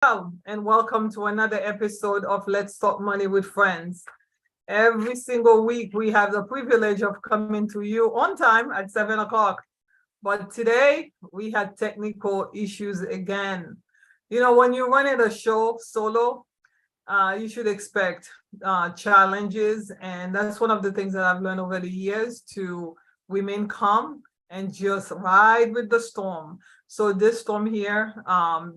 Hello, and welcome to another episode of Let's Talk Money with Friends. Every single week, we have the privilege of coming to you on time at 7 o'clock. But today, we had technical issues again. You know, when you're running a show solo, you should expect challenges. And that's one of the things that I've learned over the years to remain calm and just ride with the storm. So this storm here,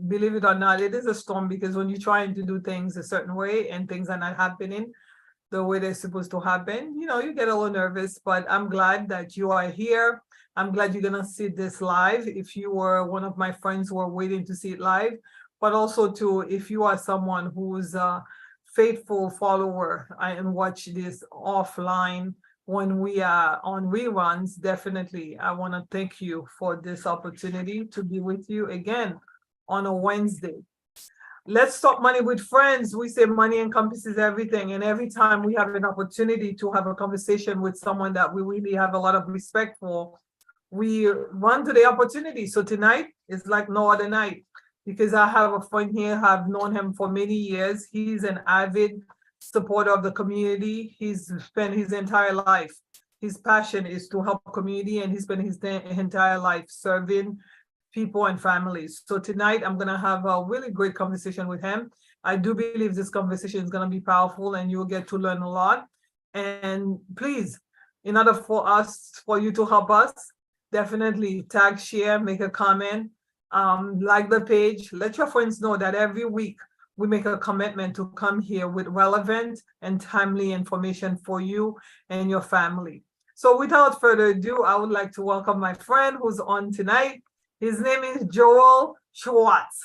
believe it or not, it is a storm because when you're trying to do things a certain way and things are not happening the way they're supposed to happen, you know, you get a little nervous, but I'm glad that you are here. I'm glad you're gonna see this live. If you were one of my friends who are waiting to see it live, but also too, if you are someone who's a faithful follower and watch this offline when we are on reruns, definitely, I want to thank you for this opportunity to be with you again on a Wednesday. Let's talk money with friends. We say money encompasses everything. And every time we have an opportunity to have a conversation with someone that we really have a lot of respect for, we run to the opportunity. So tonight is like no other night because I have a friend here, I've known him for many years. He's an avid supporter of the community. He's spent his entire life. His passion is to help community, and he spent his entire life serving people and families. So tonight I'm gonna have a really great conversation with him. I do believe this conversation is gonna be powerful, and you'll get to learn a lot. And please, in order for you to help us, definitely tag, share, make a comment, like the page. Let your friends know that every week we make a commitment to come here with relevant and timely information for you and your family. So without further ado, I would like to welcome my friend who's on tonight. His name is Joel Schwartz.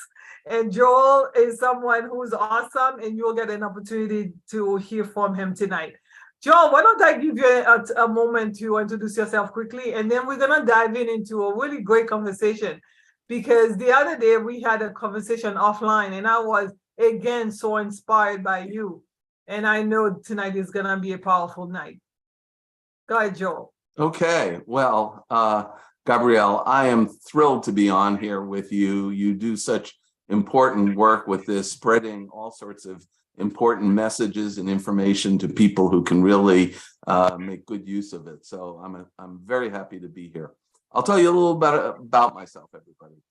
And Joel is someone who's awesome, and you'll get an opportunity to hear from him tonight. Joel, why don't I give you a moment to introduce yourself quickly, and then we're gonna dive into a really great conversation. Because the other day we had a conversation offline, and I was again so inspired by you. And I know tonight is gonna be a powerful night. Go ahead, Joel. Okay, well, Gabrielle, I am thrilled to be on here with you. You do such important work with this, spreading all sorts of important messages and information to people who can really make good use of it. So I'm very happy to be here. I'll tell you a little bit about myself, everybody.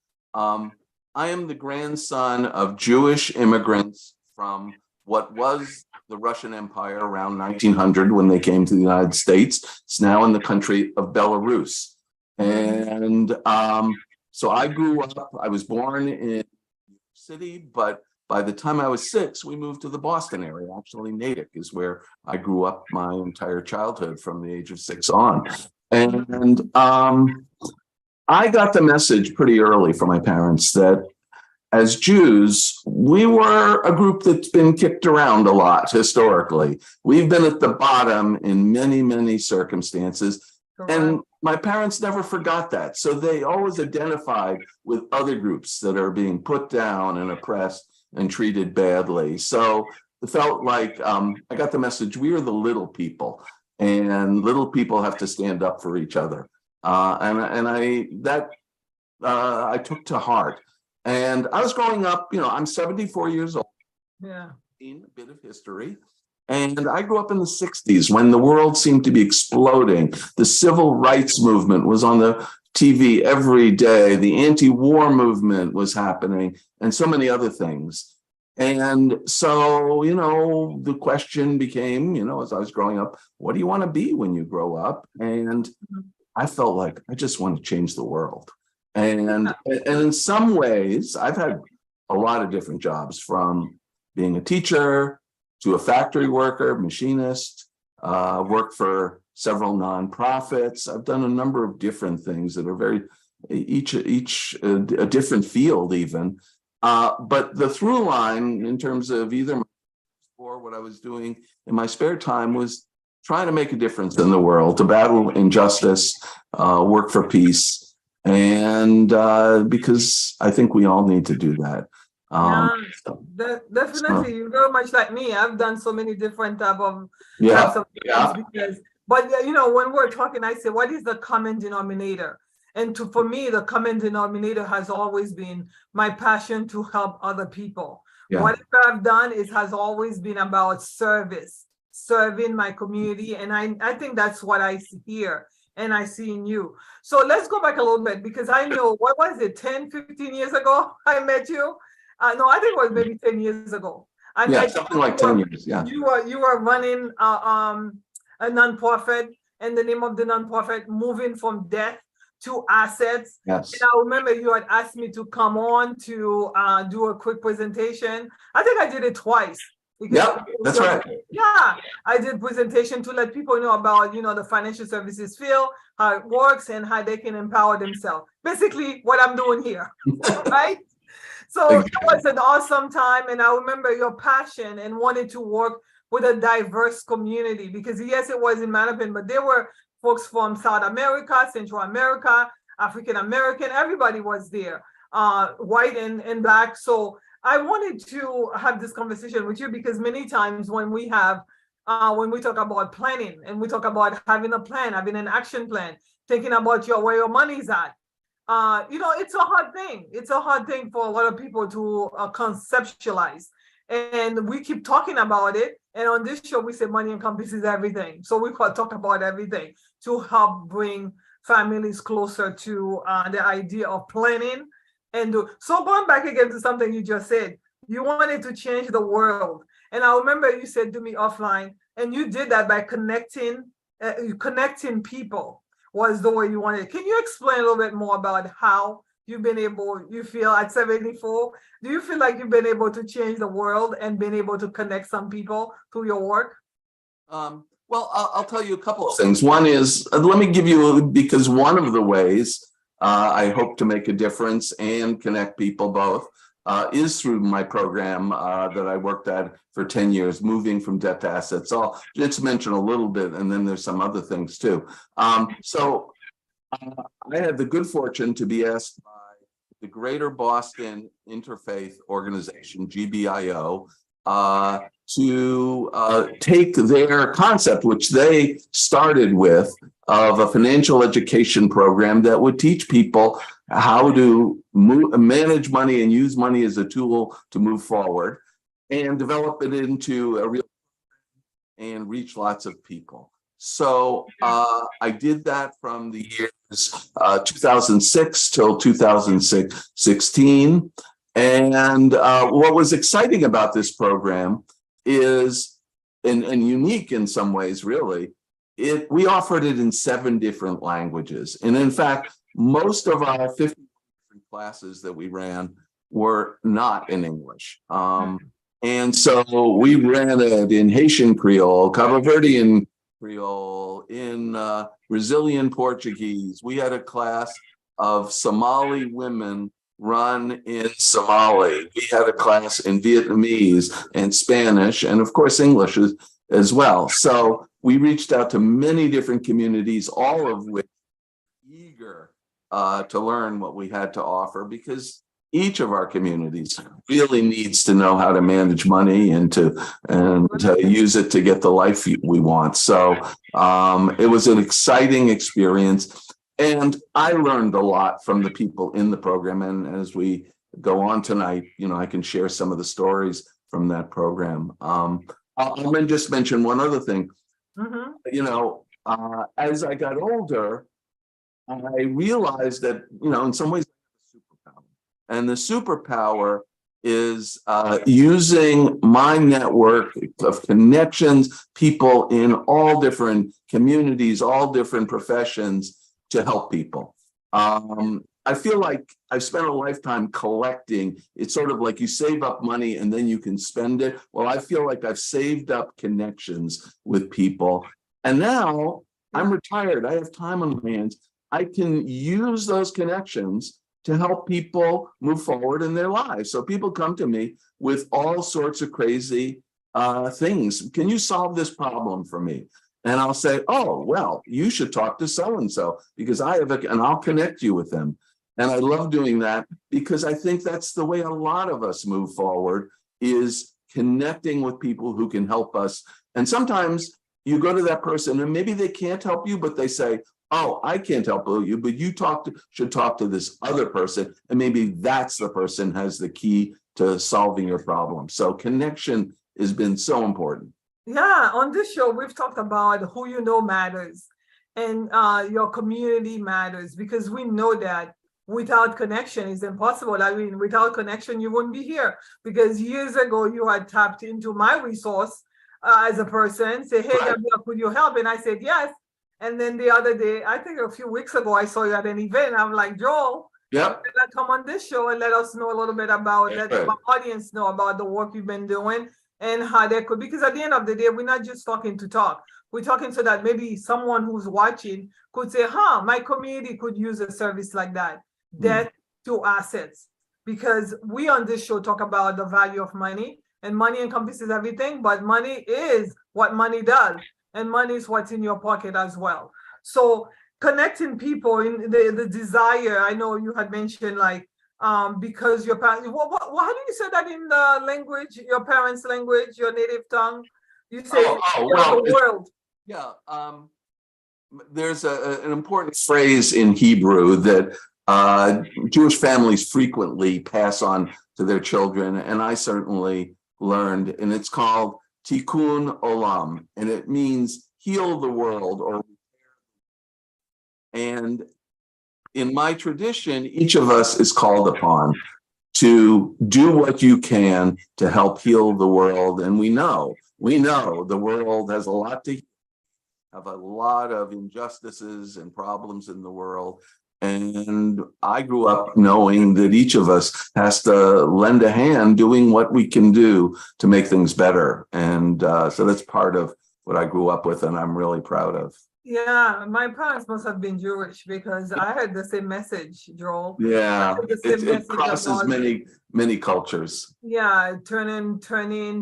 I am the grandson of Jewish immigrants from what was the Russian Empire around 1900 when they came to the United States. It's now in the country of Belarus. And so I grew up, I was born in New York City, but by the time I was 6, we moved to the Boston area. Actually, Natick is where I grew up my entire childhood from the age of 6 on. And I got the message pretty early from my parents that as Jews, we were a group that's been kicked around a lot historically. We've been at the bottom in many, many circumstances. And my parents never forgot that. So they always identified with other groups that are being put down and oppressed and treated badly. So it felt like I got the message, we are the little people, and little people have to stand up for each other. I took to heart. And I was growing up, you know, I'm 74 years old. Yeah. In a bit of history. And I grew up in the 60s when the world seemed to be exploding. The civil rights movement was on the TV every day. The anti-war movement was happening, and so many other things. And so, you know, the question became, you know, as I was growing up, what do you want to be when you grow up? And I felt like I just want to change the world. And in some ways, I've had a lot of different jobs, from being a teacher to a factory worker, machinist, worked for several nonprofits. I've done a number of different things that are each a different field even. But the through line in terms of either or what I was doing in my spare time was trying to make a difference in the world, to battle injustice, work for peace. And because I think we all need to do that. Definitely, you're very much like me. I've done so many different types of Yeah. things because, but you know, when we're talking, I say, what is the common denominator? And for me, the common denominator has always been my passion to help other people. Yeah. Whatever I've done has always been about service, serving my community. And I think that's what I see here and I see in you. So let's go back a little bit, because I know, what was it, 10, 15 years ago I met you? No, I think it was maybe 10 years ago. Yeah, something like 10 years, yeah. You were running a nonprofit, and the name of the nonprofit, Moving from Death to Assets. Yes. And I remember you had asked me to come on to do a quick presentation. I think I did it twice. Yep, that's right. Yeah, I did presentation to let people know about, the financial services field, how it works, and how they can empower themselves. Basically, what I'm doing here, right? So it was an awesome time, and I remember your passion and wanted to work with a diverse community, because yes, it was in Manhattan, but there were folks from South America, Central America, African American, everybody was there, white and black. So I wanted to have this conversation with you, because many times when we talk about planning, and we talk about having a plan, having an action plan, thinking about where your money's at, it's a hard thing. It's a hard thing for a lot of people to conceptualize. And we keep talking about it. And on this show, we say money encompasses everything. So we talk about everything to help bring families closer to the idea of planning. So going back again to something you just said, you wanted to change the world. And I remember you said to me offline, and you did that by connecting people was the way you wanted. Can you explain a little bit more about how you feel at 74, do you feel like you've been able to change the world and been able to connect some people through your work? Well, I'll tell you a couple of things. One is, let me give you, because one of the ways I hope to make a difference and connect people both is through my program that I worked at for 10 years, Moving from Debt to Assets. I'll just mention a little bit, and then there's some other things too. So I had the good fortune to be asked by the Greater Boston Interfaith Organization, GBIO, to take their concept, which they started with, of a financial education program that would teach people how to manage money and use money as a tool to move forward, and develop it into a real and reach lots of people. So I did that from the years 2006 till 2016. And what was exciting about this program is, and unique in some ways, really, we offered it in 7 different languages. And in fact, most of our 50 different classes that we ran were not in English. And so we ran it in Haitian Creole, Cabo Verdean Creole, in Brazilian Portuguese. We had a class of Somali women run in Somali. We had a class in Vietnamese and Spanish, and of course English as well. So we reached out to many different communities, all of which were eager to learn what we had to offer, because each of our communities really needs to know how to manage money and to use it to get the life we want. So it was an exciting experience. And I learned a lot from the people in the program. And as we go on tonight, I can share some of the stories from that program. I'll just mention one other thing. As I got older, I realized that, in some ways, and the superpower is using my network of connections, people in all different communities, all different professions, to help people. I feel like I've spent a lifetime collecting. It's sort of like you save up money and then you can spend it. Well, I feel like I've saved up connections with people. And now I'm retired. I have time on my hands. I can use those connections to help people move forward in their lives. So people come to me with all sorts of crazy things. Can you solve this problem for me? And I'll say, oh, well, you should talk to so-and-so, because I have and I'll connect you with them. And I love doing that, because I think that's the way a lot of us move forward, is connecting with people who can help us. And sometimes you go to that person and maybe they can't help you, but they say, oh, I can't help you, but you should talk to this other person, and maybe that's the person has the key to solving your problem. So connection has been so important. Yeah, on this show, we've talked about who you know matters and your community matters, because we know that without connection is impossible. I mean, without connection, you wouldn't be here, because years ago you had tapped into my resource as a person, say, hey, Right. Gabrielle, could you help? And I said, yes. And then the other day, I think a few weeks ago, I saw you at an event. I'm like, Joel, Yep. come on this show and let us know a little bit about, let Right. my audience know about the work you've been doing and how they could, because at the end of the day, we're not just talking to talk. We're talking so that maybe someone who's watching could say, huh, my community could use a service like that. Debt to assets. Because we on this show talk about the value of money, and money encompasses everything, but money is what money does. And money is what's in your pocket as well. So connecting people in the desire, I know you had mentioned like, because your parents, how do you say that in the language, your parents' language, your native tongue? You say Well, the world. yeah. There's an important phrase in Hebrew that Jewish families frequently pass on to their children, and I certainly learned, and it's called tikkun olam, and it means heal the world. And in my tradition, each of us is called upon to do what you can to help heal the world. And we know the world has a lot to have, a lot of injustices and problems in the world. And I grew up knowing that each of us has to lend a hand doing what we can do to make things better. And so that's part of what I grew up with, and I'm really proud of. Yeah, my parents must have been Jewish, because I had the same message, Joel. Yeah, The same it message crosses about, many cultures. yeah, turning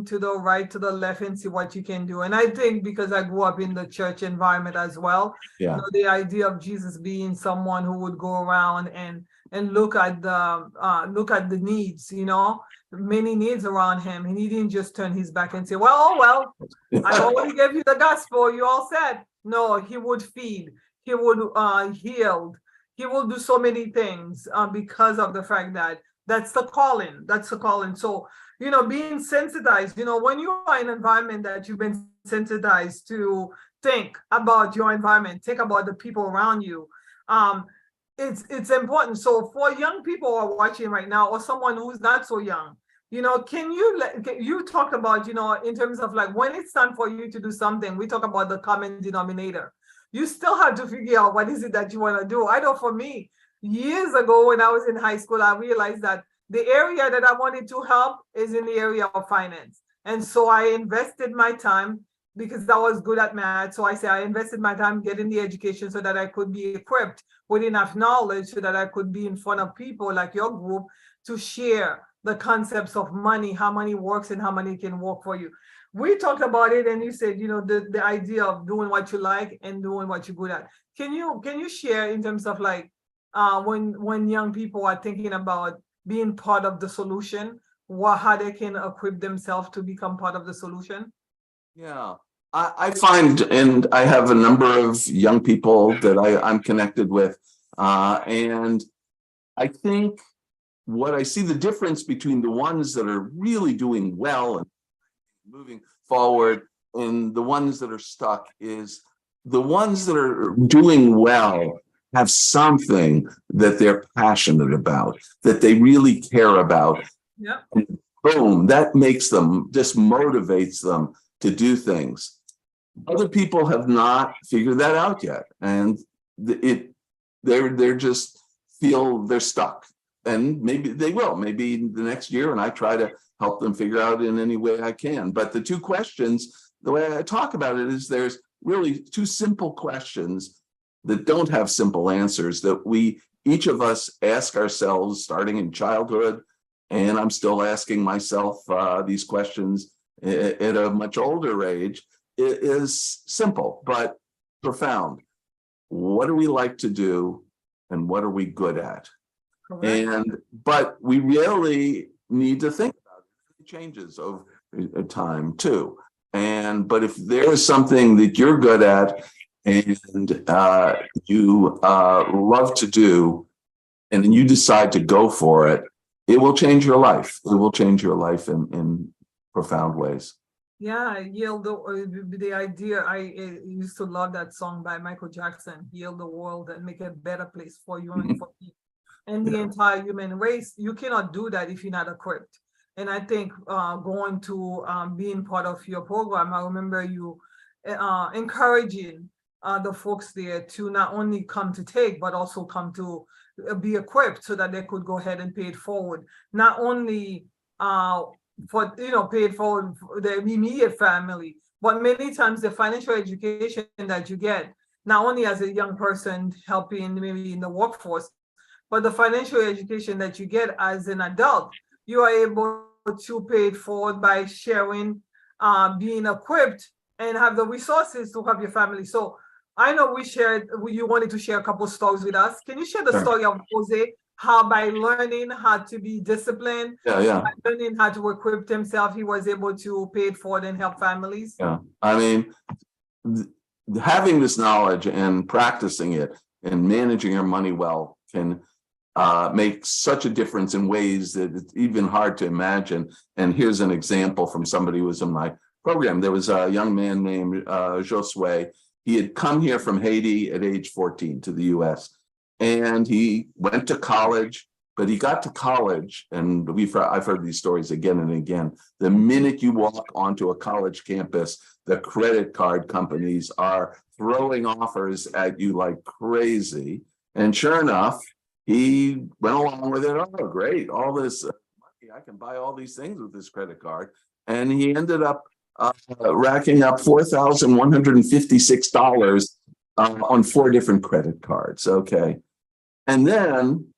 to the right, to the left, and see what you can do. And I think because I grew up in the church environment as well, you Yeah, know, the idea of Jesus being someone who would go around and look at the needs, you know, many needs around him, and he didn't just turn his back and say, well, oh, well, I already gave you the gospel, you all said. No, he would feed, he would heal, he will do so many things because of the fact that that's the calling. That's the calling. So, you know, being sensitized, you know, when you are in an environment that you've been sensitized to think about your environment, think about the people around you. It's important. So for young people who are watching right now, or someone who's not so young, you know, you talk about, you know, in terms of like when it's time for you to do something, we talk about the common denominator. You still have to figure out what is it that you want to do. I know for me, years ago when I was in high school, I realized that the area that I wanted to help is in the area of finance. And so I invested my time, because I was good at math. So I invested my time getting the education so that I could be equipped with enough knowledge so that I could be in front of people like your group to share the concepts of money, how money works and how money can work for you. We talked about it, and you said, you know, the idea of doing what you like and doing what you're good at. Can you share in terms of like when young people are thinking about being part of the solution, how they can equip themselves to become part of the solution? yeah. I find, and I have a number of young people that I'm connected with, and I think what I see the difference between the ones that are really doing well and moving forward and the ones that are stuck is the ones that are doing well have something that they're passionate about, that they really care about. Yeah. And boom, that makes them, just motivates them to do things. Other people have not figured that out yet, and they're just feel they're stuck. And maybe they will, maybe the next year, and I try to help them figure out in any way I can. But the two questions, the way I talk about it is there's really two simple questions that don't have simple answers that each of us ask ourselves starting in childhood. And I'm still asking myself these questions at a much older age. It is simple, but profound. What do we like to do? And what are we good at? Correct. But we really need to think about it. It changes over time too. But if there is something that you're good at and you love to do, and then you decide to go for it, it will change your life. It will change your life in profound ways. Yeah, yield the idea. I used to love that song by Michael Jackson, Yield the World and Make it a better place for you and for me and the entire human race. You cannot do that if you're not equipped. And I think going to being part of your program, I remember you encouraging the folks there to not only come to take, but also come to be equipped so that they could go ahead and pay it forward. Not only for paid for the immediate family, but many times the financial education that you get, not only as a young person helping maybe in the workforce, but the financial education that you get as an adult, you are able to pay it forward by sharing, being equipped and have the resources to help your family. So I know you wanted to share a couple stories with us. Can you share the Sure. story of Jose, how by learning how to be disciplined, Yeah. by learning how to equip himself, he was able to pay it forward and help families? Yeah. I mean, having this knowledge and practicing it and managing your money well can make such a difference in ways that it's even hard to imagine. And here's an example from somebody who was in my program. There was a young man named Josue. He had come here from Haiti at age 14 to the US, and he went to college, but he got to college, and I've heard these stories again and again. The minute you walk onto a college campus, the credit card companies are throwing offers at you like crazy. And sure enough, he went along with it. Oh, great. All this money, I can buy all these things with this credit card. And he ended up racking up $4,156 on 4 different credit cards. Okay. And then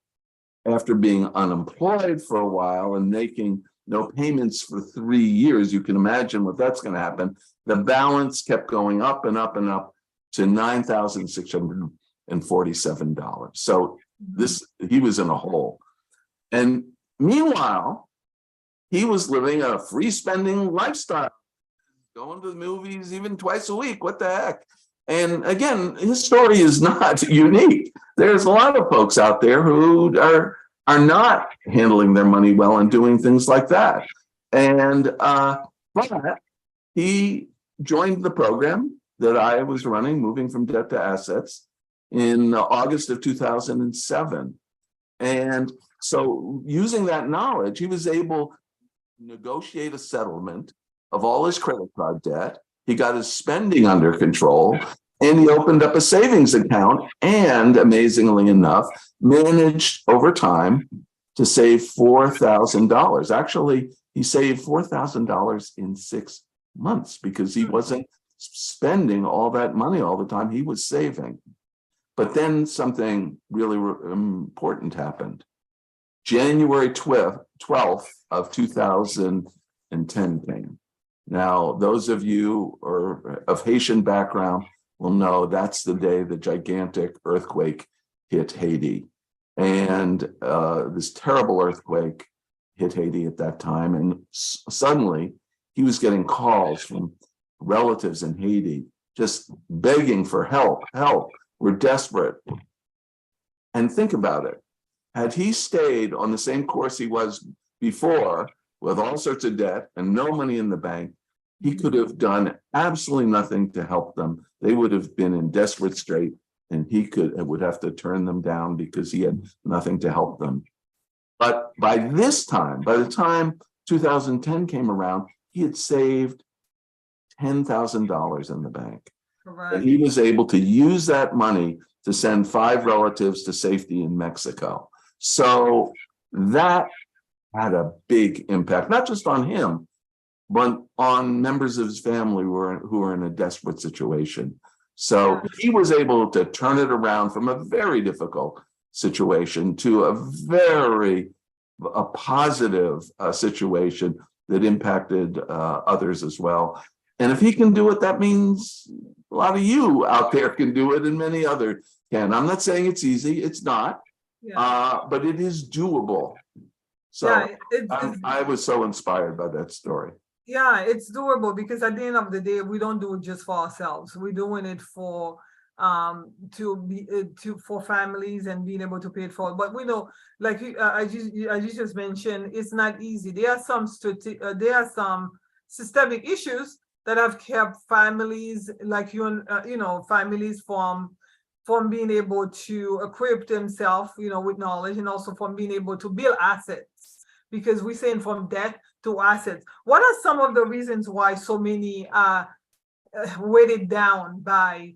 after being unemployed for a while and making no payments for 3 years, you can imagine what that's going to happen. The balance kept going up and up and up to $9,647. So he was in a hole. And meanwhile, he was living a free spending lifestyle, going to the movies even twice a week. What the heck? And again, his story is not unique. There's a lot of folks out there who are not handling their money well and doing things like that. And but he joined the program that I was running, Moving from Debt to Assets, in August of 2007. And so using that knowledge, he was able to negotiate a settlement of all his credit card debt. He got his spending under control, and he opened up a savings account and, amazingly enough, managed over time to save $4,000. Actually, he saved $4,000 in 6 months because he wasn't spending all that money all the time. He was saving. But then something really important happened. January 12th of 2010 came. Now, those of you who are of Haitian background will know that's the day the gigantic earthquake hit Haiti. And this terrible earthquake hit Haiti at that time. And suddenly he was getting calls from relatives in Haiti, just begging for help. We're desperate. And think about it. Had he stayed on the same course he was before, with all sorts of debt and no money in the bank, he could have done absolutely nothing to help them. They would have been in desperate strait, and he would have to turn them down because he had nothing to help them. But by the time 2010 came around, he had saved $10,000 in the bank. Correct. And he was able to use that money to send 5 relatives to safety in Mexico. So that had a big impact, not just on him, but on members of his family who were in a desperate situation. So he was able to turn it around from a very difficult situation to a very positive situation that impacted others as well. And if he can do it, that means a lot of you out there can do it, and many others can. I'm not saying it's easy. It's not. But it is doable. So I was so inspired by that story. Yeah, it's doable because at the end of the day, we don't do it just for ourselves. We're doing it for for families and being able to pay it forward. But we know, like as you just mentioned, it's not easy. There are some systemic issues that have kept families like families from being able to equip themselves, with knowledge, and also from being able to build assets, because we're saying from debt to assets. What are some of the reasons why so many are weighted down by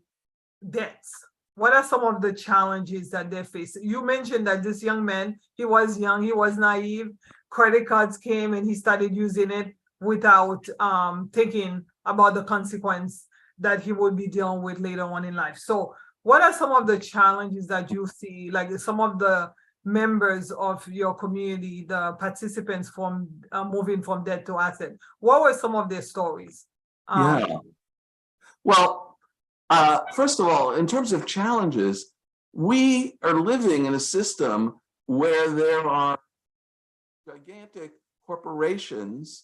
debts? What are some of the challenges that they face? You mentioned that this young man, he was young, he was naive. Credit cards came and he started using it without thinking about the consequence that he would be dealing with later on in life. So what are some of the challenges that you see, like some of the members of your community, the participants from moving from debt to asset? What were some of their stories? Yeah. Well, first of all, in terms of challenges, we are living in a system where there are gigantic corporations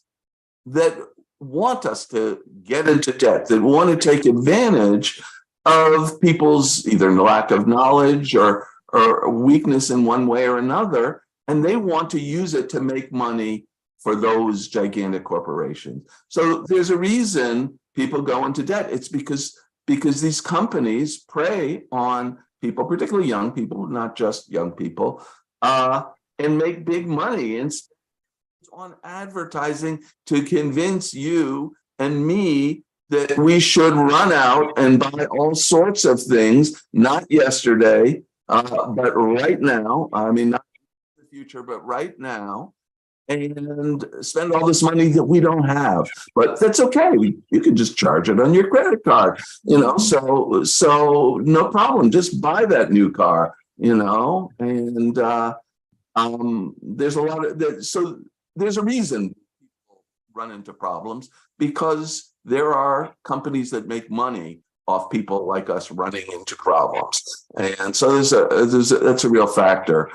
that want us to get into debt, that want to take advantage of people's either lack of knowledge or weakness in one way or another, and they want to use it to make money for those gigantic corporations. So there's a reason people go into debt. It's because these companies prey on people, particularly young people, not just young people, and make big money and on advertising to convince you and me that we should run out and buy all sorts of things, not yesterday, but right now. I mean, not in the future, but right now, and spend all this money that we don't have. But that's okay. You can just charge it on your credit card, so no problem. Just buy that new car, and there's a lot of that. So there's a reason people run into problems, because there are companies that make money off people like us running into problems, and so that's a real factor.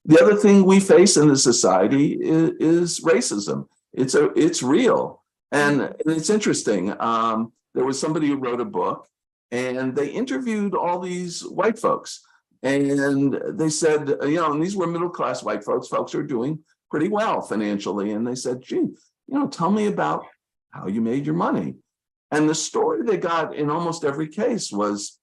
The other thing we face in the society is racism. It's real, and it's interesting. There was somebody who wrote a book, and they interviewed all these white folks, and they said, and these were middle-class white folks who are doing pretty well financially, and they said, gee, tell me about how you made your money. And the story they got in almost every case was,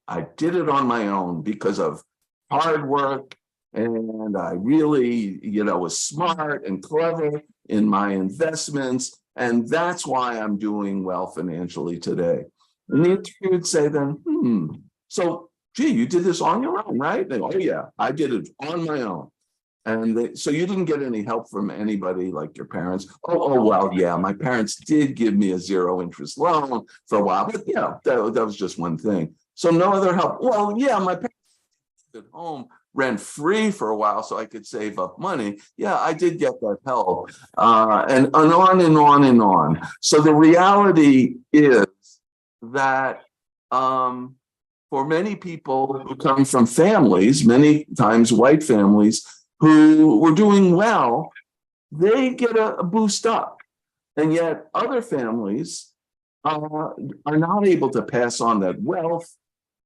I did it on my own because of hard work, and I really, was smart and clever in my investments, and that's why I'm doing well financially today. And the interview would say then, so, gee, you did this on your own, right? They go, oh yeah, I did it on my own. And so you didn't get any help from anybody like your parents? Oh, well, yeah, my parents did give me a 0-interest loan for a while, but that was just one thing. So no other help. Well, yeah, my parents at home rent-free for a while so I could save up money. Yeah, I did get that help, and on and on and on. So the reality is that for many people who come from families, many times white families, who were doing well, they get a boost up. And yet other families are not able to pass on that wealth,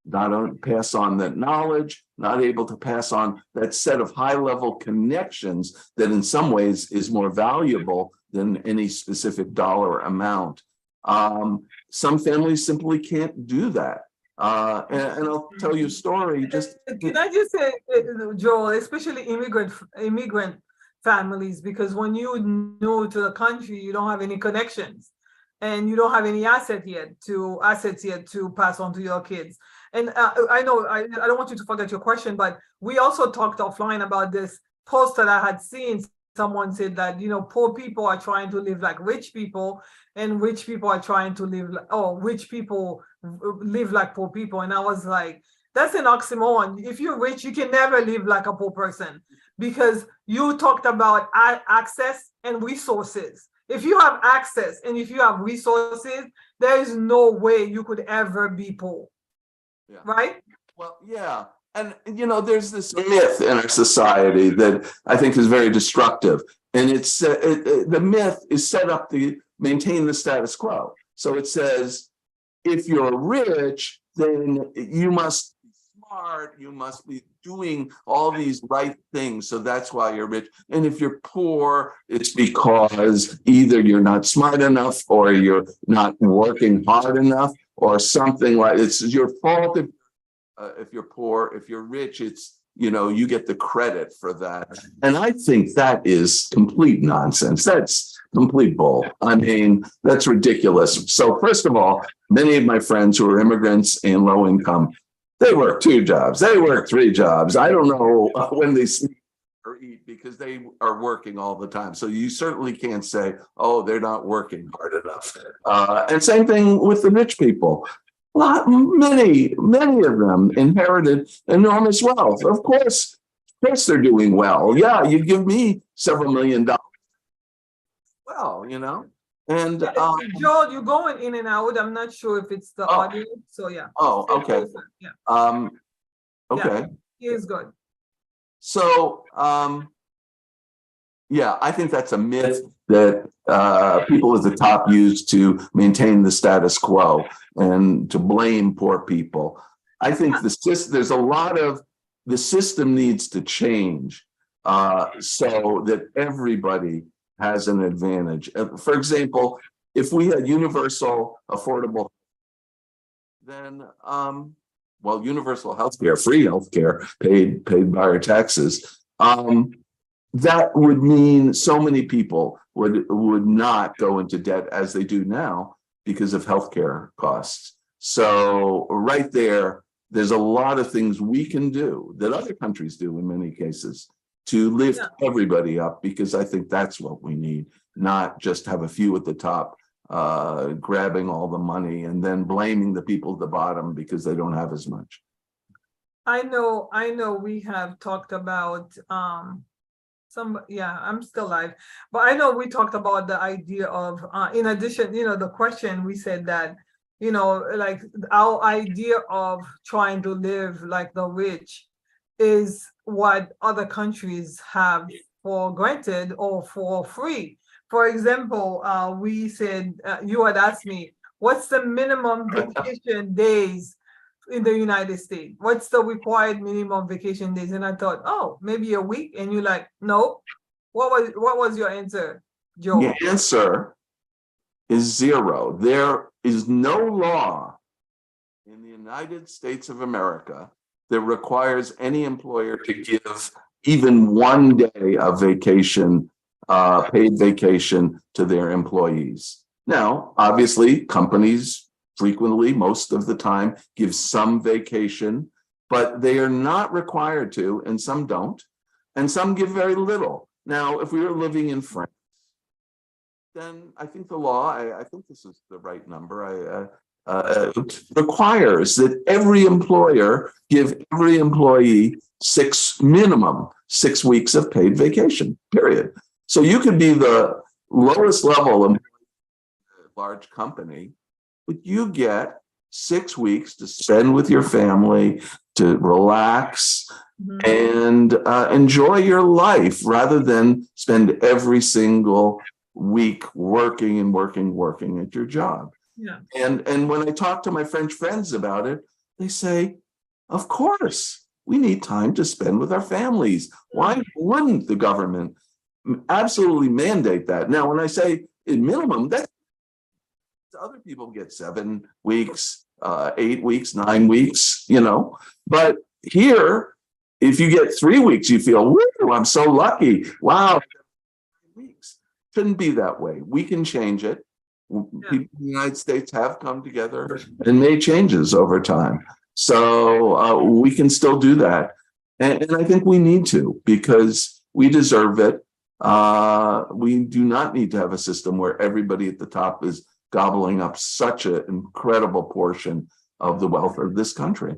not pass on that knowledge, not able to pass on that set of high-level connections that in some ways is more valuable than any specific dollar amount. Some families simply can't do that. And I'll tell you a story. Can I just say, Joel, especially immigrant families, because when you new to the country, you don't have any connections, and you don't have any assets yet to pass on to your kids. And I know I don't want you to forget your question, but we also talked offline about this post that I had seen. Someone said that, poor people are trying to live like rich people, and rich people are trying to rich people live like poor people. And I was like, that's an oxymoron. If you're rich, you can never live like a poor person, because you talked about access and resources. If you have access and if you have resources, there is no way you could ever be poor. Yeah. Right? Well, yeah. And, there's this myth in our society that I think is very destructive. And it's the myth is set up to maintain the status quo. So it says, if you're rich, then you must be smart, you must be doing all these right things. So that's why you're rich. And if you're poor, it's because either you're not smart enough or you're not working hard enough or something like it's your fault if you're poor. If you're rich, it's, you know, you get the credit for that. And I think that is complete nonsense. That's complete bull. I mean, that's ridiculous. So first of all, many of my friends who are immigrants and low income, they work 2 jobs, they work 3 jobs. I don't know when they sleep or eat because they are working all the time. So you certainly can't say, oh, they're not working hard enough. And same thing with the rich people. Many of them inherited enormous wealth. Of course, they're doing well. Yeah, you give me several $1,000,000. Well, you know, and Joel, you're going in and out. I'm not sure if it's the audio. So yeah. Oh, okay. Yeah. Okay. Yeah, he is good. So, yeah, I think that's a myth that people at the top use to maintain the status quo and to blame poor people. I think there's a lot of the system needs to change so that everybody has an advantage. For example, if we had universal affordable, then well, universal healthcare, free healthcare, paid by our taxes. That would mean so many people would not go into debt as they do now because of healthcare costs. So right there's a lot of things we can do that other countries do in many cases to lift everybody up, because I think that's what we need, not just have a few at the top grabbing all the money and then blaming the people at the bottom because they don't have as much. I know we have talked about I'm still live, but I know we talked about the idea of in addition, the question, we said that, like our idea of trying to live like the rich is what other countries have for granted or for free. For example, we said, you had asked me, what's the minimum vacation days in the United States? What's the required minimum vacation days? And I thought, oh, maybe a week. And you're like, no. What was your answer, Joe? The answer is 0. There is no law in the United States of America that requires any employer to give even 1 day of vacation, paid vacation, to their employees. Now, obviously, companies frequently, most of the time, give some vacation, but they are not required to, and some don't, and some give very little. Now, if we were living in France, then I think the law, I think this is the right number, requires that every employer give every employee minimum 6 weeks of paid vacation, period. So you could be the lowest level of large company, but you get 6 weeks to spend with your family, to relax, and enjoy your life, rather than spend every single week working at your job. Yeah. And when I talk to my French friends about it, they say, of course, we need time to spend with our families. Why wouldn't the government absolutely mandate that? Now, when I say at minimum, that other people get 7 weeks, 8 weeks, 9 weeks, but here, if you get 3 weeks, you feel, woo, I'm so lucky. Wow. Weeks. Shouldn't be that way. We can change it. People in the United States have come together and made changes over time. So we can still do that. And I think we need to, because we deserve it. We do not need to have a system where everybody at the top is gobbling up such an incredible portion of the wealth of this country.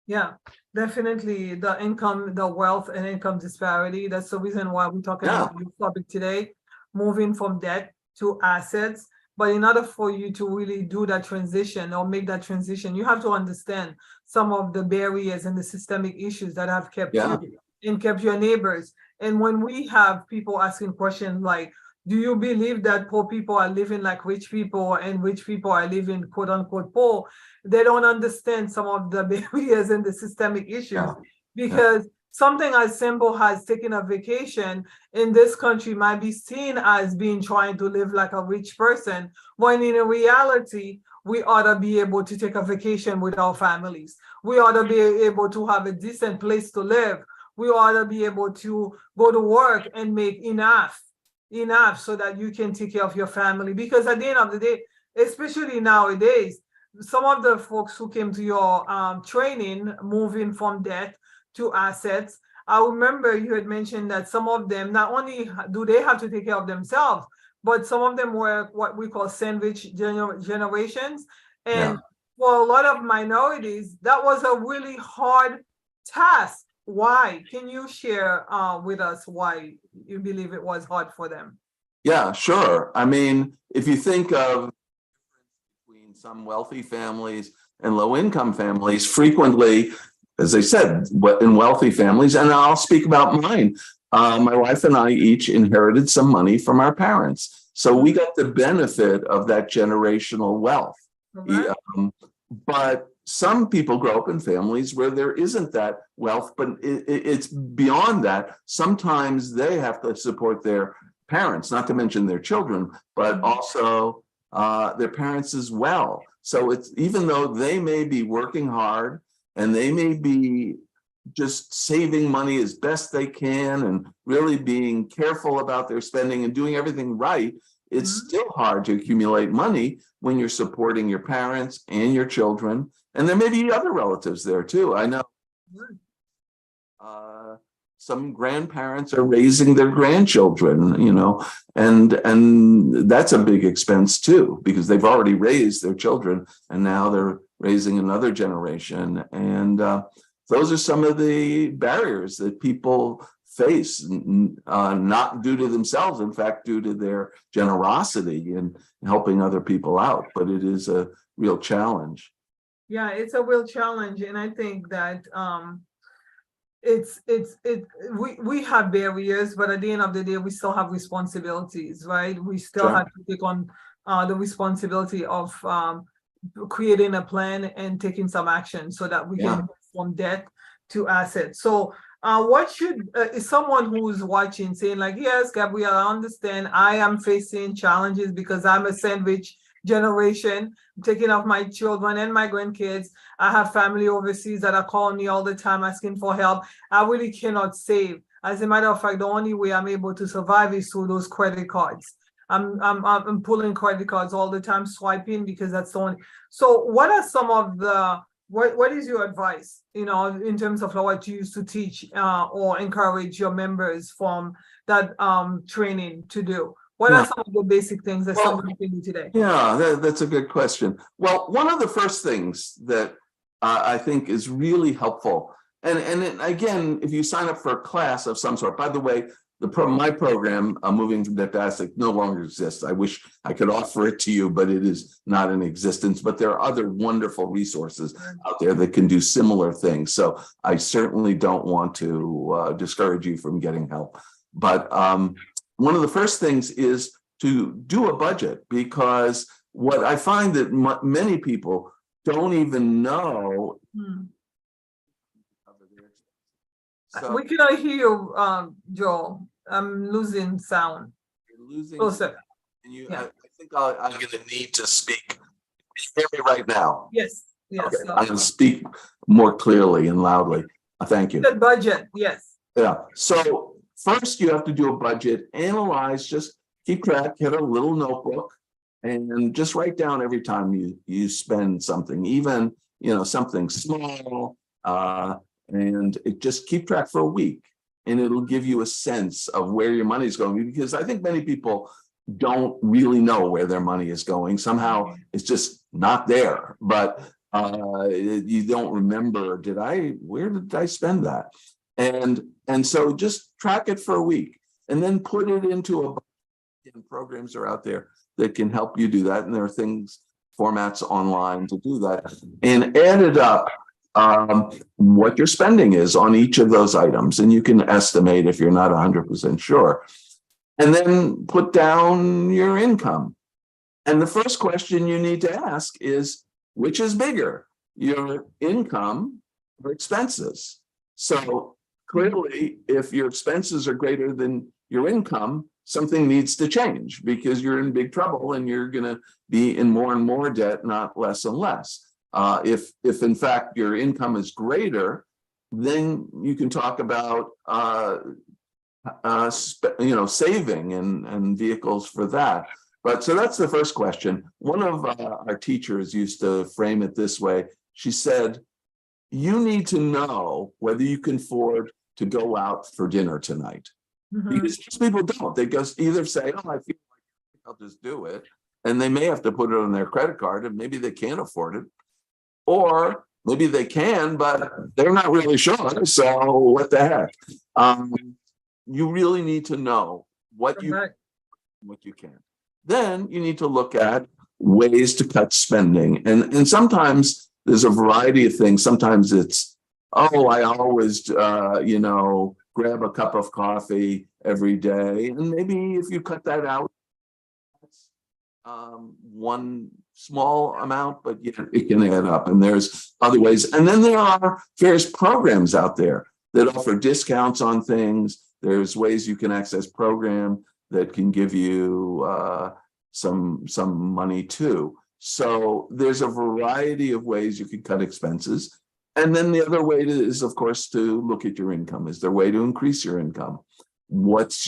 Yeah, definitely the wealth and income disparity. That's the reason why we're talking about this topic today, moving from debt to assets. But in order for you to really do that transition or make that transition, you have to understand some of the barriers and the systemic issues that have kept you and kept your neighbors. And when we have people asking questions like, Do you believe that poor people are living like rich people and rich people are living quote unquote poor? They don't understand some of the barriers and the systemic issues Yeah. because something as simple as taking a vacation in this country might be seen as being trying to live like a rich person, when in reality, we ought to be able to take a vacation with our families. We ought to be able to have a decent place to live. We ought to be able to go to work and make enough so that you can take care of your family. Because at the end of the day, especially nowadays, some of the folks who came to your training, moving from debt to assets, I remember you had mentioned that some of them, not only do they have to take care of themselves, but some of them were what we call sandwich generations. Yeah. And for a lot of minorities, that was a really hard task. Why? Can you share with us why you believe it was hard for them? Yeah, sure. I mean, if you think of between some wealthy families and low income families, frequently, as I said, in wealthy families, and I'll speak about mine. My wife and I each inherited some money from our parents. So we got the benefit of that generational wealth. Correct? But some people grow up in families where there isn't that wealth, but it's beyond that. Sometimes they have to support their parents, not to mention their children, but also their parents as well. So it's, even though they may be working hard and they may be just saving money as best they can and really being careful about their spending and doing everything right, it's still hard to accumulate money when you're supporting your parents and your children. And there may be other relatives there too. I know some grandparents are raising their grandchildren, you know, and that's a big expense too, because they've already raised their children and now they're raising another generation. And those are some of the barriers that people face, not due to themselves, in fact, due to their generosity in helping other people out. But it is a real challenge. Yeah, it's a real challenge. And I think that we have barriers, but at the end of the day, we still have responsibilities, right? We still Sure. have to take on the responsibility of creating a plan and taking some action so that we can move from debt to assets. So what should is someone who's watching saying like, yes, Gabrielle, I understand I am facing challenges because I'm a sandwich generation, I'm taking off my children and my grandkids. I have family overseas that are calling me all the time asking for help. I really cannot save. As a matter of fact, the only way I'm able to survive is through those credit cards. I'm pulling credit cards all the time, swiping, because that's the only. So what are some of the what is your advice, you know, in terms of what you used to teach or encourage your members from that training to do? What are some of the basic things that somebody can do today? Yeah, that's a good question. Well, one of the first things that I think is really helpful, and again, if you sign up for a class of some sort, by the way, my program, Moving from Debt to Asset, no longer exists. I wish I could offer it to you, but it is not in existence. But there are other wonderful resources out there that can do similar things. So I certainly don't want to discourage you from getting help. But one of the first things is to do a budget, because what I find that many people don't even know. So, we cannot hear you, Joel. I'm losing sound. You're losing sound. And you, I think I'm going to need to speak. Can you hear me right now? Yes. Yes. Okay. I'm going to speak more clearly and loudly. Thank you. The budget. Yes. Yeah. So first you have to do a budget, analyze, just keep track, get a little notebook, and just write down every time you spend something, even, you know, something small, and just keep track for a week, and it'll give you a sense of where your money is going, because I think many people don't really know where their money is going. Somehow it's just not there, but you don't remember, where did I spend that? And so just track it for a week and then put it into a budget. Programs are out there that can help you do that. And there are formats online to do that, and add it up what your spending is on each of those items. And you can estimate if you're not 100% sure. and then put down your income. And the first question you need to ask is, which is bigger, your income or expenses? So clearly, if your expenses are greater than your income, something needs to change because you're in big trouble and you're going to be in more and more debt, not less and less. If in fact your income is greater, then you can talk about saving and vehicles for that. But so that's the first question. One of our teachers used to frame it this way. She said, you need to know whether you can afford to go out for dinner tonight. Because most people don't. They just either say, oh, I feel like I'll just do it. And they may have to put it on their credit card and maybe they can't afford it. Or maybe they can, but they're not really sure. So what the heck? You really need to know what you can. Then you need to look at ways to cut spending. And sometimes there's a variety of things. Sometimes it's, oh, I always, grab a cup of coffee every day. And maybe if you cut that out, one small amount, but it can add up. And there's other ways. And then there are various programs out there that offer discounts on things. There's ways you can access program that can give you some money too. So there's a variety of ways you can cut expenses. And then the other way is, of course, to look at your income. Is there a way to increase your income? Is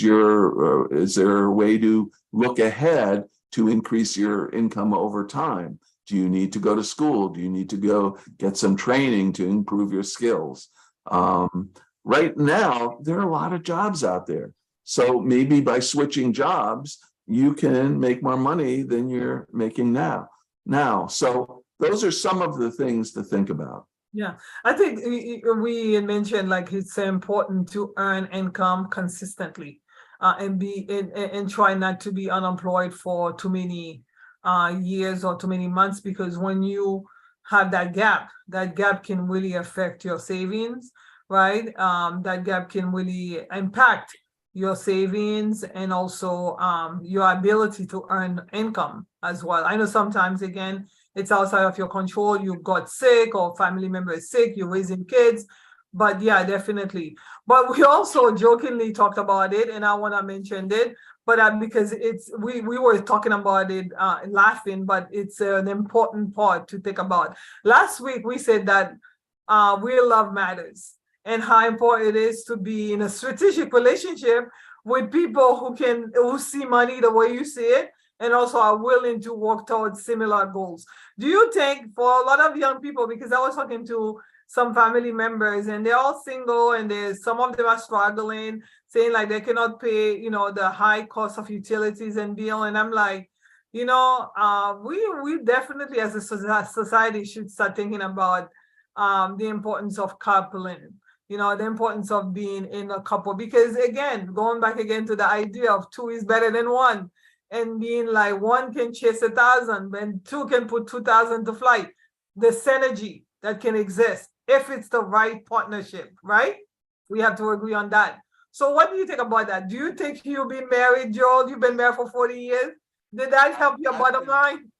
there a way to look ahead to increase your income over time? Do you need to go to school? Do you need to go get some training to improve your skills? Right now, there are a lot of jobs out there. So maybe by switching jobs, you can make more money than you're making now. So those are some of the things to think about. Yeah, I think we mentioned like it's important to earn income consistently and try not to be unemployed for too many years or too many months, because when you have that gap can really affect your savings, right? That gap can really impact your savings and also your ability to earn income as well. I know sometimes, again, it's outside of your control. You got sick or family member is sick, you're raising kids. But yeah, definitely. But we also jokingly talked about it, and I want to mention it, but because we were talking about it laughing, but it's an important part to think about. Last week, we said that real love matters and how important it is to be in a strategic relationship with people who see money the way you see it, and also are willing to work towards similar goals. Do you think for a lot of young people, because I was talking to some family members and they're all single and some of them are struggling, saying like they cannot pay, the high cost of utilities and bill. And I'm like, we definitely as a society should start thinking about the importance of coupling, the importance of being in a couple, because again, going back again to the idea of two is better than one. And being like one can chase 1,000 and two can put 2,000 to flight. The synergy that can exist if it's the right partnership, right? We have to agree on that. So what do you think about that? Do you think you've been married, Joel? You've been married for 40 years. Did that help your bottom line?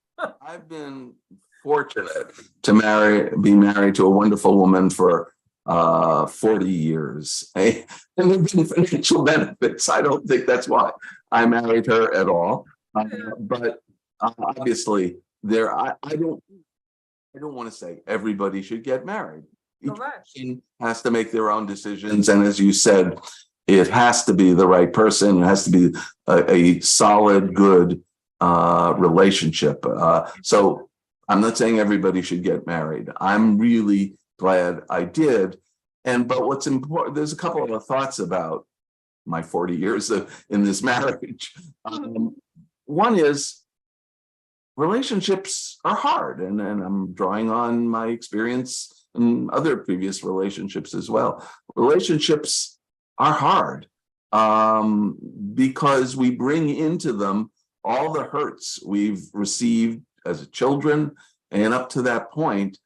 I've been fortunate to be married to a wonderful woman for 40 years. And there have been financial benefits. I don't think that's why I married her at all. But obviously, I don't want to say everybody should get married. Each person has to make their own decisions. And as you said, it has to be the right person. It has to be a solid, good relationship. So I'm not saying everybody should get married. I'm really glad I did. But what's important, there's a couple of thoughts about my 40 years in this marriage. One is relationships are hard, and I'm drawing on my experience in other previous relationships as well. Relationships are hard because we bring into them all the hurts we've received as children and up to that point.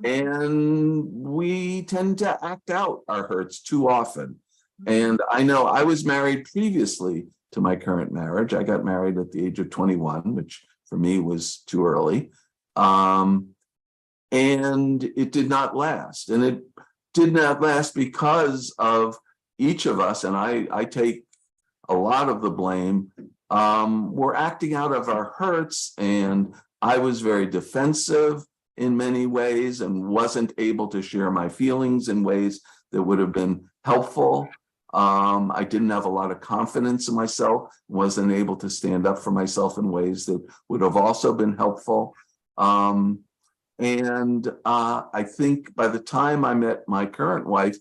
And we tend to act out our hurts too often. And I know I was married previously to my current marriage. I got married at the age of 21, which for me was too early. And it did not last. And it did not last because of each of us, and I take a lot of the blame, were acting out of our hurts, and I was very defensive in many ways and wasn't able to share my feelings in ways that would have been helpful. I didn't have a lot of confidence in myself, wasn't able to stand up for myself in ways that would have also been helpful. And I think by the time I met my current wife,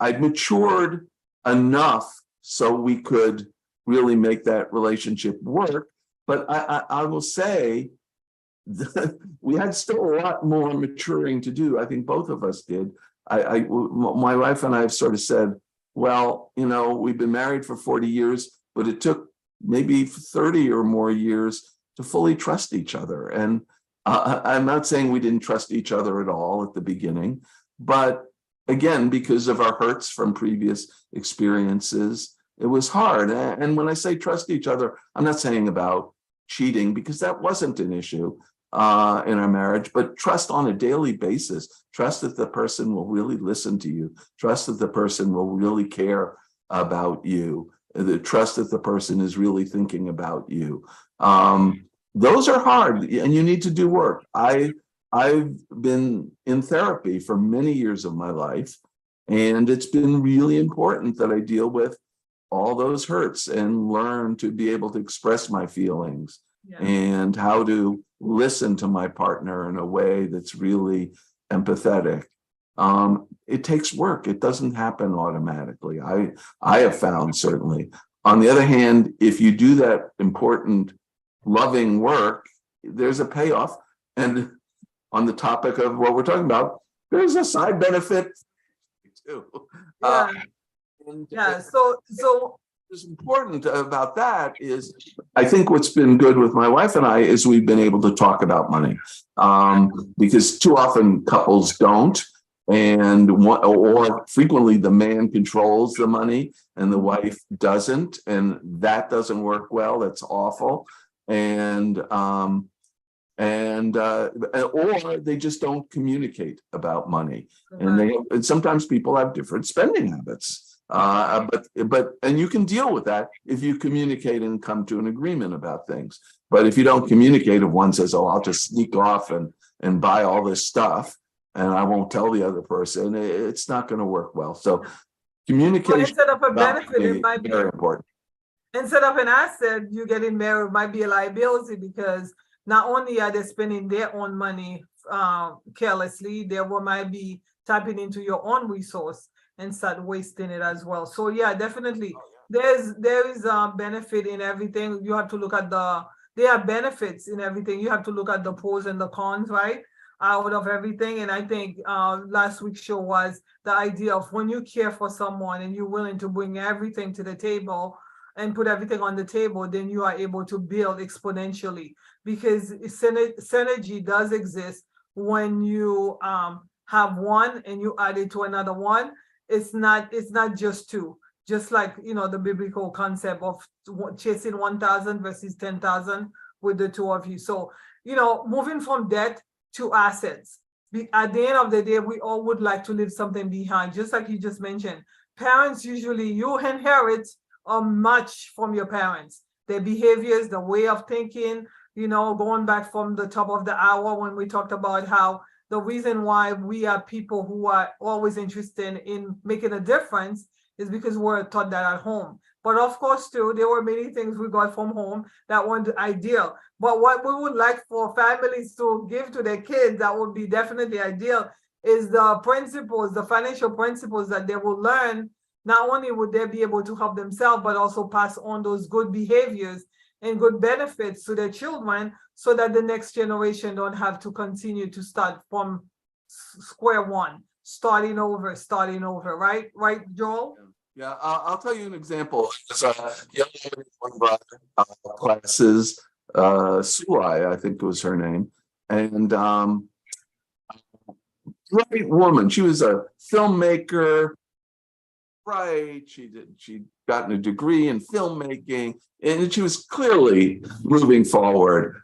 I'd matured enough so we could really make that relationship work. But I will say that we had still a lot more maturing to do. I think both of us did. My wife and I have sort of said, well, you know, we've been married for 40 years, but it took maybe 30 or more years to fully trust each other. And I'm not saying we didn't trust each other at all at the beginning, but again, because of our hurts from previous experiences, it was hard. And when I say trust each other, I'm not saying about cheating, because that wasn't an issue in our marriage, but trust on a daily basis. Trust that the person will really listen to you. Trust that the person will really care about you. The trust that the person is really thinking about you. Those are hard, and you need to do work. I've been in therapy for many years of my life, and it's been really important that I deal with all those hurts and learn to be able to express my feelings and how to listen to my partner in a way that's really empathetic. It takes work. It doesn't happen automatically. I have found, certainly. On the other hand, if you do that important loving work, there's a payoff. And on the topic of what we're talking about, there's a side benefit too. So what's important about that is, I think what's been good with my wife and I is we've been able to talk about money, because too often couples don't, or frequently the man controls the money and the wife doesn't, and that doesn't work well. That's awful. Or they just don't communicate about money, and sometimes people have different spending habits. And you can deal with that if you communicate and come to an agreement about things. But if you don't communicate, if one says, "Oh, I'll just sneak off and buy all this stuff, and I won't tell the other person," it's not going to work well. So communication, instead of a benefit, it might be very important. Instead of an asset, you getting married might be a liability, because not only are they spending their own money carelessly, they might be tapping into your own resource and start wasting it as well. So yeah, definitely, there is a benefit in everything. You have to look at there are benefits in everything. You have to look at the pros and the cons, right, out of everything. And I think last week's show was the idea of when you care for someone and you're willing to bring everything to the table and put everything on the table, then you are able to build exponentially, because synergy does exist when you have one and you add it to another one. It's not just two, just like, you know, the biblical concept of chasing 1,000 versus 10,000 with the two of you. So, you know, moving from debt to assets. At the end of the day, we all would like to leave something behind, just like you just mentioned. Parents, usually you inherit much from your parents, their behaviors, the way of thinking, you know, going back from the top of the hour when we talked about how the reason why we are people who are always interested in making a difference is because we're taught that at home. But of course, too, there were many things we got from home that weren't ideal. But what we would like for families to give to their kids that would be definitely ideal is the principles, the financial principles that they will learn. Not only would they be able to help themselves, but also pass on those good behaviors and good benefits to their children, so that the next generation don't have to continue to start from square one, starting over, right? Right, Joel? Yeah, I'll tell you an example. There's a young woman in one of our classes, Sulai, I think was her name, and great woman. She was a filmmaker, write. She'd gotten a degree in filmmaking, and she was clearly moving forward.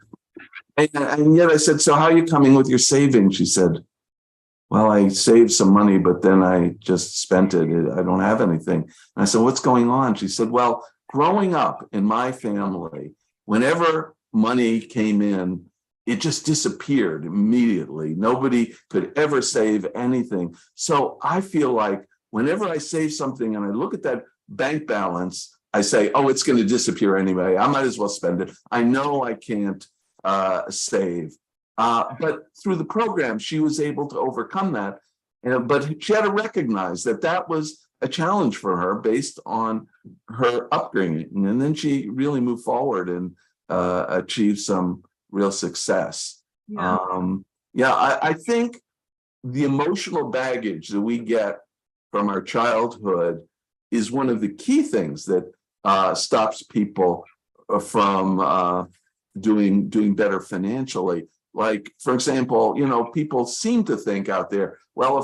And yet I said, so how are you coming with your savings? She said, well, I saved some money, but then I just spent it. I don't have anything. And I said, what's going on? She said, well, growing up in my family, whenever money came in, it just disappeared immediately. Nobody could ever save anything. So I feel like whenever I save something and I look at that bank balance, I say, oh, it's going to disappear anyway. I might as well spend it. I know I can't save. But through the program, she was able to overcome that. But she had to recognize that that was a challenge for her based on her upbringing. And then she really moved forward and achieved some real success. Yeah. I think the emotional baggage that we get from our childhood is one of the key things that stops people from doing better financially. Like, for example, people seem to think out there, well,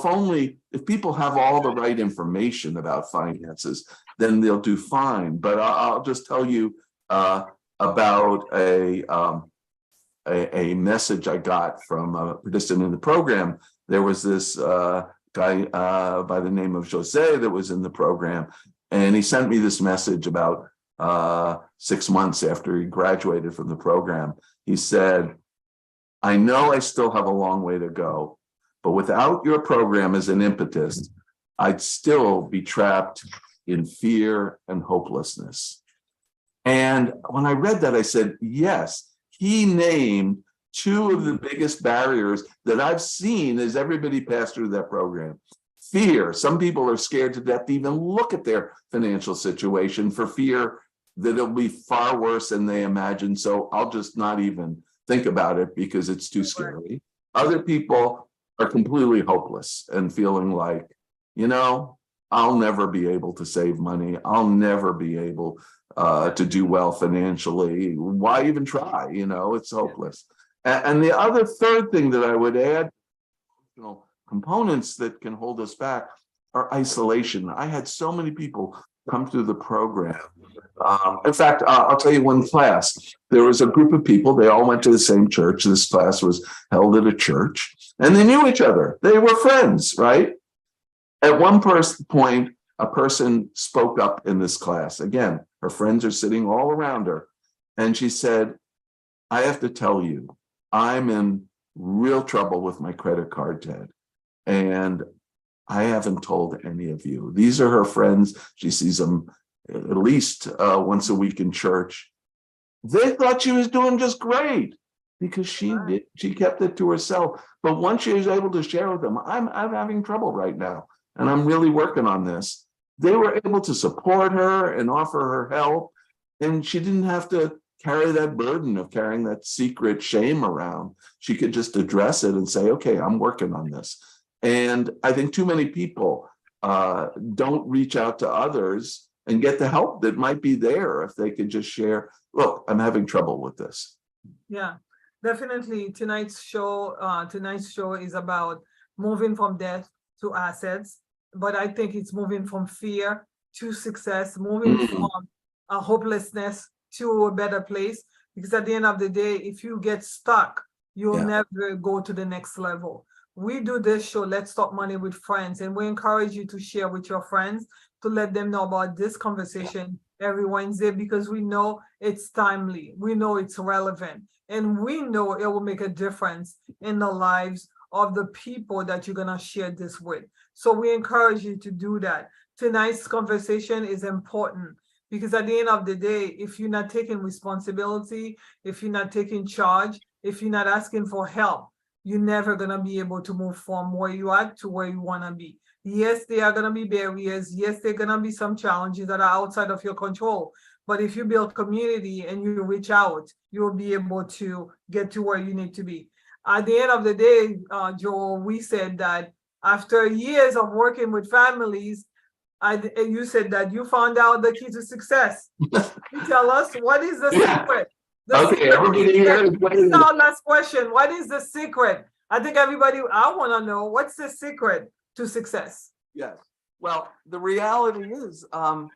if people have all the right information about finances, then they'll do fine. But I'll just tell you about a message I got from a participant in the program. There was this guy by the name of Jose that was in the program, and he sent me this message about 6 months after he graduated from the program. He said, I know I still have a long way to go, but without your program as an impetus, I'd still be trapped in fear and hopelessness. And when I read that, I said, yes, he named two of the biggest barriers that I've seen as everybody passed through that program. Fear. Some people are scared to death to even look at their financial situation for fear that it'll be far worse than they imagine. So I'll just not even think about it because it's too scary. Other people are completely hopeless and feeling like, I'll never be able to save money. I'll never be able to do well financially. Why even try? It's hopeless. And the other third thing that I would add, components that can hold us back are isolation. I had so many people come through the program. In fact, I'll tell you one class. There was a group of people. They all went to the same church. This class was held at a church, and they knew each other. They were friends, right? At one point, a person spoke up in this class. Again, her friends are sitting all around her. And she said, I have to tell you, I'm in real trouble with my credit card debt. And I haven't told any of you. These are her friends. She sees them at least once a week in church. They thought she was doing just great because she kept it to herself. But once she was able to share with them, I'm having trouble right now, and I'm really working on this. They were able to support her and offer her help, and she didn't have to carry that burden of carrying that secret shame around. She could just address it and say, okay, I'm working on this. And I think too many people don't reach out to others and get the help that might be there if they could just share, look, I'm having trouble with this. Yeah, definitely. Tonight's show is about moving from debt to assets, but I think it's moving from fear to success, moving from a hopelessness to a better place. Because at the end of the day, if you get stuck, you'll never go to the next level. We do this show, Let's Talk Money with Friends, and we encourage you to share with your friends, to let them know about this conversation every Wednesday, because we know it's timely, we know it's relevant, and we know it will make a difference in the lives of the people that you're gonna share this with. So we encourage you to do that. Tonight's conversation is important because at the end of the day, if you're not taking responsibility, if you're not taking charge, if you're not asking for help, you're never going to be able to move from where you are to where you want to be. Yes, there are going to be barriers. Yes, there are going to be some challenges that are outside of your control. But if you build community and you reach out, you'll be able to get to where you need to be. At the end of the day, Joel, we said that after years of working with families, you said that you found out the key to success. You tell us, what is the secret? Everybody here. This is our last question. What is the secret? I think I want to know, what's the secret to success? Yes. Well, the reality is, in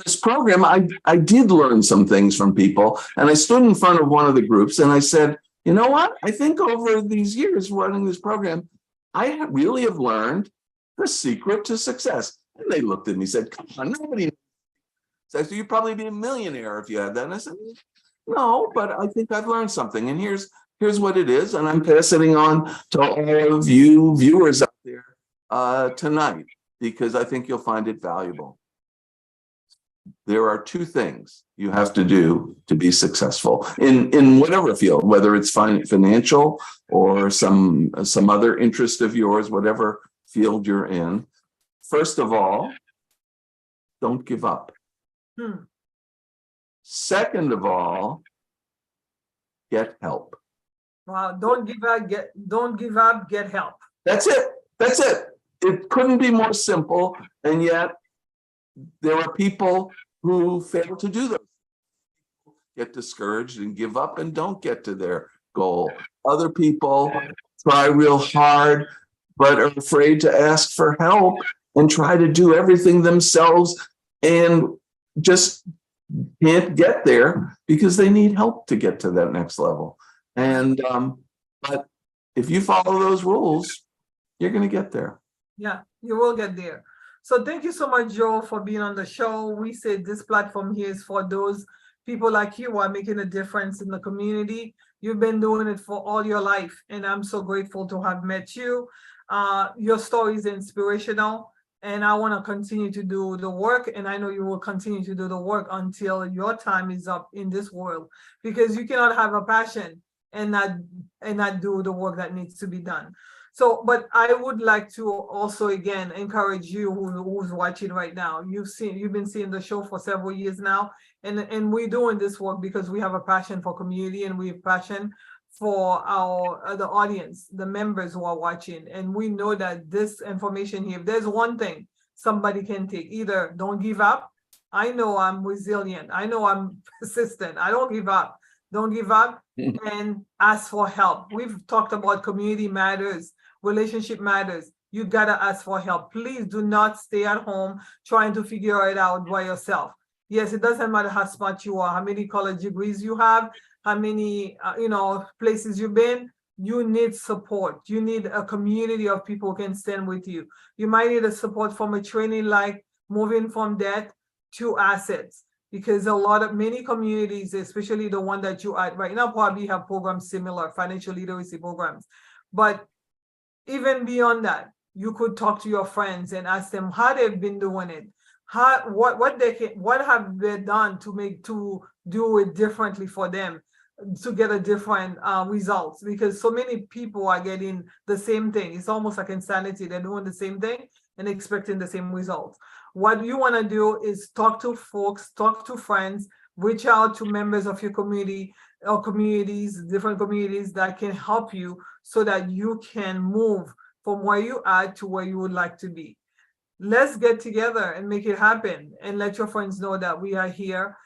this program, I did learn some things from people, and I stood in front of one of the groups and I said, you know what? I think over these years running this program, really have learned the secret to success. And they looked at me and said, come on, nobody says, you'd probably be a millionaire if you had that. And I said, no, but I think I've learned something. And here's what it is. And I'm passing on to all of you viewers out there tonight, because I think you'll find it valuable. There are two things you have to do to be successful in whatever field, whether it's financial or some other interest of yours, whatever field you're in. First of all, don't give up. Second of all, get help. Wow, don't give up, get help. That's it. That's it. It couldn't be more simple, and yet there are people who fail to do those. Get discouraged and give up and don't get to their goal. Other people try real hard, but are afraid to ask for help and try to do everything themselves and just can't get there because they need help to get to that next level. And but if you follow those rules, you're going to get there. Yeah, you will get there. So thank you so much, Joe, for being on the show. We said this platform here is for those people like you who are making a difference in the community. You've been doing it for all your life, and I'm so grateful to have met you. Your story is inspirational, and I want to continue to do the work, and I know you will continue to do the work until your time is up in this world, because you cannot have a passion and not do the work that needs to be done. So, but I would like to also again encourage you who's watching right now. You've been seeing the show for several years now, and we're doing this work because we have a passion for community, and we have passion for the audience, the members who are watching. And we know that this information here, if there's one thing somebody can take, either don't give up. I know I'm resilient. I know I'm persistent. I don't give up. Don't give up and ask for help. We've talked about community matters, relationship matters. You gotta ask for help. Please do not stay at home trying to figure it out by yourself. Yes, it doesn't matter how smart you are, how many college degrees you have, how many places you've been. You need support. You need a community of people who can stand with you. You might need a support from a training like moving from debt to assets, because many communities, especially the one that you at right now, probably have programs similar, financial literacy programs. But even beyond that, you could talk to your friends and ask them how they've been doing it, what have they done to do it differently for them, to get a different results, because so many people are getting the same thing. It's almost like insanity. They're doing the same thing and expecting the same results. What you want to do is talk to folks, talk to friends, reach out to members of your community or communities, different communities that can help you so that you can move from where you are to where you would like to be. Let's get together and make it happen, and let your friends know that we are here.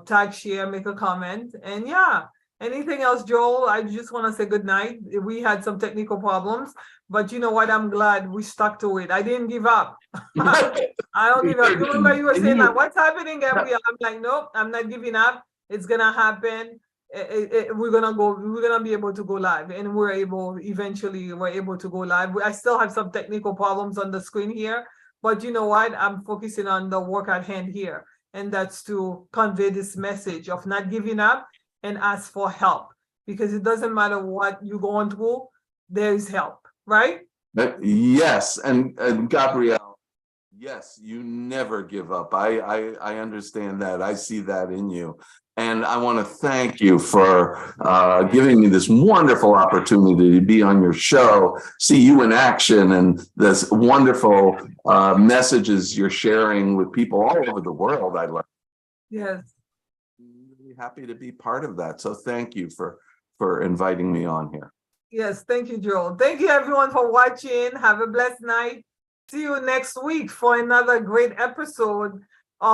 Tag, share, make a comment. And yeah, anything else, Joel? I just want to say good night. We had some technical problems, but you know what? I'm glad we stuck to it. I didn't give up. I don't give up. You remember you were saying like, what's happening, Gabrielle? I'm like, nope, I'm not giving up. It's gonna happen. We're gonna be able to go live, and eventually we're able to go live. I still have some technical problems on the screen here, but you know what? I'm focusing on the work at hand here, and that's to convey this message of not giving up and ask for help, because it doesn't matter what you're going through, there is help, right? Yes, and Gabrielle, yes, you never give up. I understand that. I see that in you. And I want to thank you for giving me this wonderful opportunity to be on your show, see you in action, and this wonderful messages you're sharing with people all over the world. I love. Yes. I'm really happy to be part of that. So thank you for inviting me on here. Yes, thank you, Joel. Thank you, everyone, for watching. Have a blessed night. See you next week for another great episode